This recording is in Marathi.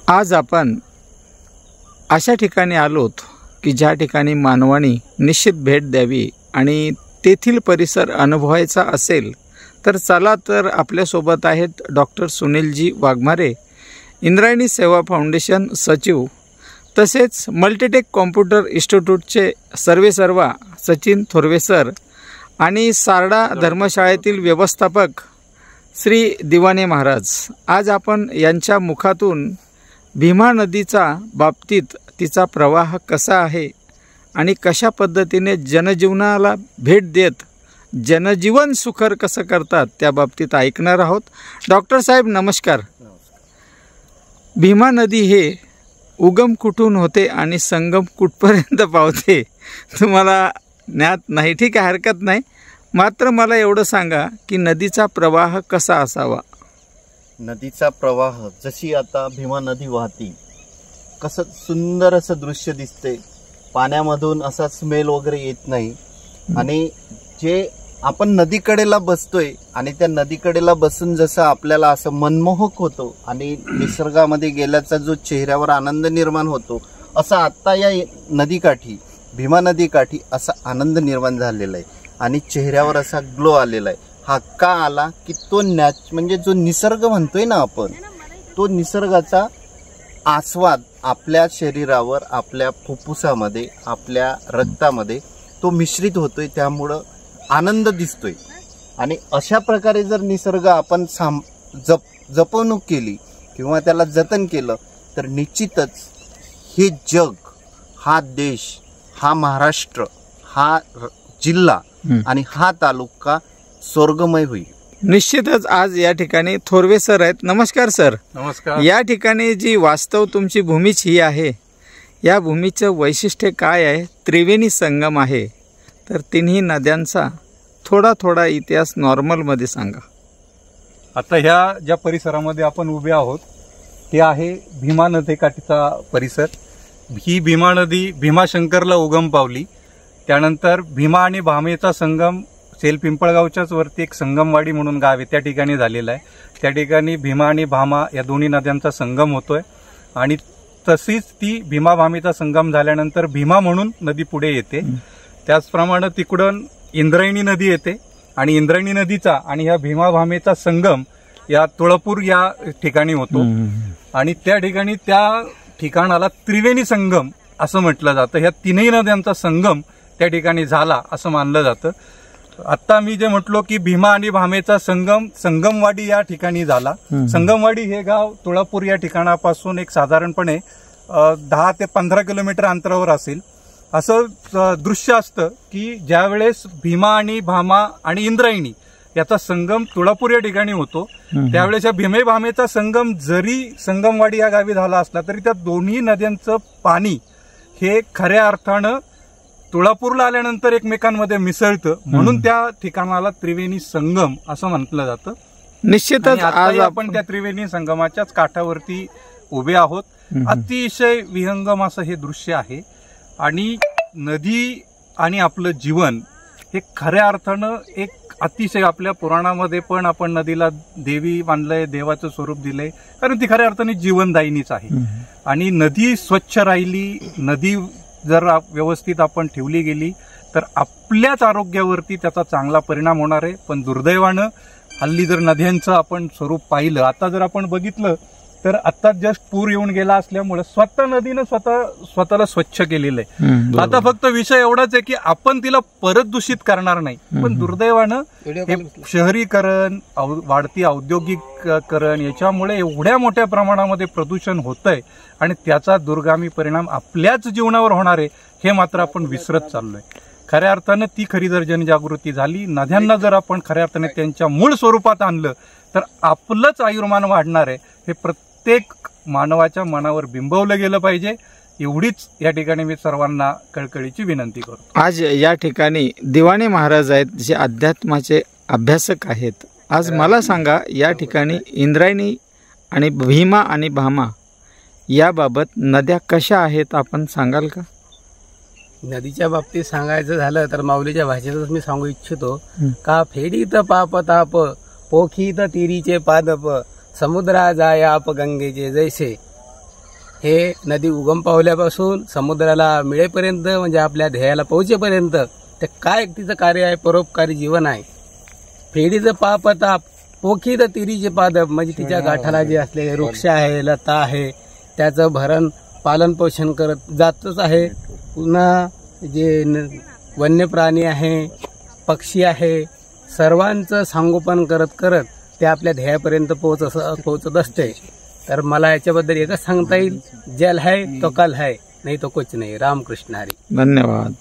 आज आपण अशा ठिकाणी आलोत की ज्या ठिकाणी मानवाने निश्चित भेट द्यावी आणि तेथील परिसर अनुभवायचा असेल तर चला तर आपल्यासोबत आहेत डॉक्टर सुनीलजी वाघमारे, इंद्रायणी सेवा फाउंडेशन सचिव, तसेच मल्टीटेक कॉम्प्युटर इन्स्टिट्यूटचे सर्वेसर्वा सचिन थोरवे सर आणि सारडा धर्मशाळेतील व्यवस्थापक श्री दिवाने महाराज। आज आपण यांच्या मुखातून भीमा नदीचा बाबतीत तिचा प्रवाह कसा आहे आणि कशा पद्धतीने जनजीवनाला भेट देत जनजीवन सुखर कसं करतात त्या बाबतीत ऐकणार आहोत। डॉक्टर साहेब नमस्कार। भीमा नदी हे उगम कुठून होते आणि संगम कुठपर्यंत पावते तुम्हाला ज्ञात नाही, ठीक आहे, हरकत नाही। मात्र मला एवढं सांगा की नदीचा प्रवाह कसा असावा। नदीचा प्रवाह जशी आता भीमा नदी वाहती, कसं सुंदर असं दृश्य दिसते, पाण्यामधून असा स्मेल वगैरे येत नाही आणि जे आपण नदीकडेला बसतोय आणि त्या नदीकडेला बसून जसं आपल्याला असं मनमोहक होतो आणि निसर्गामध्ये गेल्याचा जो चेहऱ्यावर आनंद निर्माण होतो, असा आता या नदीकाठी भीमा नदीकाठी असा आनंद निर्माण झालेला आहे आणि चेहऱ्यावर असा ग्लो आलेला आहे। हा का आला की तो म्हणजे जो निसर्ग म्हणतोय ना आपण, तो निसर्गाचा आस्वाद आपल्या शरीरावर, आपल्या फुफ्फुसामध्ये, आपल्या रक्तामध्ये तो मिश्रित होतोय, त्यामुळं आनंद दिसतोय। आणि अशा प्रकारे जर निसर्ग आपण जपवणूक केली किंवा त्याला जतन केलं तर निश्चितच हे जग, हा देश, हा महाराष्ट्र, हा जिल्हा आणि हा तालुका स्वर्गमय होईल। निश्चितच आज या ठिकाणी थोरवे सर आहेत। नमस्कार सर। नमस्कार। या ठिकाणी जी वास्तव तुमची भूमीच ही आहे, या भूमीचं वैशिष्ट्य काय आहे? त्रिवेणी संगम आहे, तर तिन्ही नद्यांचा थोडा थोडा इतिहास नॉर्मलमध्ये सांगा। आता ह्या ज्या परिसरामध्ये आपण उभे आहोत ते आहे भीमा नदीकाठचा परिसर। ही भीमा नदी भीमाशंकरला उगम पावली, त्यानंतर भीमा आणि भामेचा संगम सेल पिंपळगावच्याच वरती एक संगमवाडी म्हणून गाव आहे त्या ठिकाणी झालेला आहे। त्या ठिकाणी भीमा आणि भामा या दोन्ही नद्यांचा संगम होतोय आणि तशीच ती भीमा भामेचा संगम झाल्यानंतर भीमा म्हणून नदी पुढे येते। त्याचप्रमाणे तिकडून इंद्रायणी नदी येते आणि इंद्रायणी नदीचा आणि ह्या भीमा भामेचा संगम या तुळपूर या ठिकाणी होतो आणि त्या ठिकाणी त्या ठिकाणाला त्रिवेणी संगम असं म्हटलं जातं। ह्या तीनही नद्यांचा संगम त्या ठिकाणी झाला असं मानलं जातं। आता मी जे म्हटलो की भीमा आणि भामेचा संगम संगमवाडी या ठिकाणी झाला। संगमवाडी हे गाव तुळापूर या ठिकाणापासून एक साधारणपणे 10 ते 15 किलोमीटर अंतरावर असेल। असं दृश्य असतं की ज्या वेळेस भीमा आणि भामा आणि इंद्रायणी याचा संगम तुळापूर या ठिकाणी होतो, त्यावेळेस या भीमे भामेचा संगम जरी संगमवाडी या गावी झाला असला तरी त्या दोन्ही नद्यांचं पाणी हे खऱ्या अर्थानं तुळापूरला आल्यानंतर एकमेकांमध्ये मिसळतं, म्हणून त्या ठिकाणाला त्रिवेणी संगम असं म्हटलं जातं। निश्चितच आज आपण त्या त्रिवेणी संगमाच्याच काठावरती उभे आहोत। अतिशय विहंगम असं हे दृश्य आहे आणि नदी आणि आपलं जीवन हे खऱ्या अर्थानं एक अतिशय, आपल्या पुराणामध्ये पण आपण नदीला देवी मानलंय, देवाचं स्वरूप दिलंय, कारण ती खऱ्या अर्थाने जीवनदायिनीच आहे। आणि नदी स्वच्छ राहिली, नदी जर व्यवस्थित आपण ठेवली गेली तर आपल्याच आरोग्यावरती त्याचा चांगला परिणाम होणार आहे। पण दुर्दैवानं हल्ली जर नद्यांचं आपण स्वरूप पाहिलं, आता जर आपण बघितलं तर आता जस्ट पूर येऊन गेला असल्यामुळे स्वतः नदीनं स्वतःला स्वच्छ केलेलं आहे। आता फक्त विषय एवढाच आहे की आपण तिला परत दूषित करणार नाही, पण दुर्दैवानं हे शहरीकरण, वाढती औद्योगिकरण याच्यामुळे एवढ्या मोठ्या प्रमाणामध्ये प्रदूषण होतंय आणि त्याचा दुर्गामी परिणाम आपल्याच जीवनावर होणार आहे हे मात्र आपण विसरत चाललोय। खऱ्या अर्थानं ती खरी जर जनजागृती झाली, नद्यांना जर आपण खऱ्या अर्थाने त्यांच्या मूळ स्वरूपात आणलं तर आपलंच आयुर्मान वाढणार आहे, हे प्रत्येक मानवाच्या मनावर बिंबवलं गेलं पाहिजे। एवढीच या ठिकाणी मी सर्वांना कळकळीची विनंती करतो। आज या ठिकाणी दिवाने महाराज आहेत, जे अध्यात्माचे अभ्यासक आहेत। आज मला सांगा, या ठिकाणी इंद्रायणी आणि भीमा आणि भामा याबाबत नद्या कशा आहेत आपण सांगाल का? नदीच्या बाबतीत सांगायचं झालं तर माऊलीच्या भाषेतच मी सांगू इच्छितो का फेडीत पाप ताप पोखीत तिरीचे पादप समुद्रा जाय आप गंगेचे जैसे हे नदी उगम पावल्यापासून समुद्राला मिळेपर्यंत म्हणजे आपल्या ध्येयाला पोहोचेपर्यंत ते काय तिचं कार्य आहे, परोपकारी जीवन आहे. फेडीचं पापताप पोखीत तिरीचे पादप म्हणजे तिच्या गाठाला जे असलेले वृक्ष आहे, लता आहे, त्याचं भरण पालन पोषण करत जातच आहे. पुन्हा जे वन्य प्राणी आहे, पक्षी आहे, सर्वांचं संगोपन करत करत ते आपल्या ध्येयापर्यंत पोहोचत असते. तर मला याच्याबद्दल एकच सांगता येईल, जल है तो कल है, नाही तो कुछ नाही. रामकृष्ण हरी. धन्यवाद.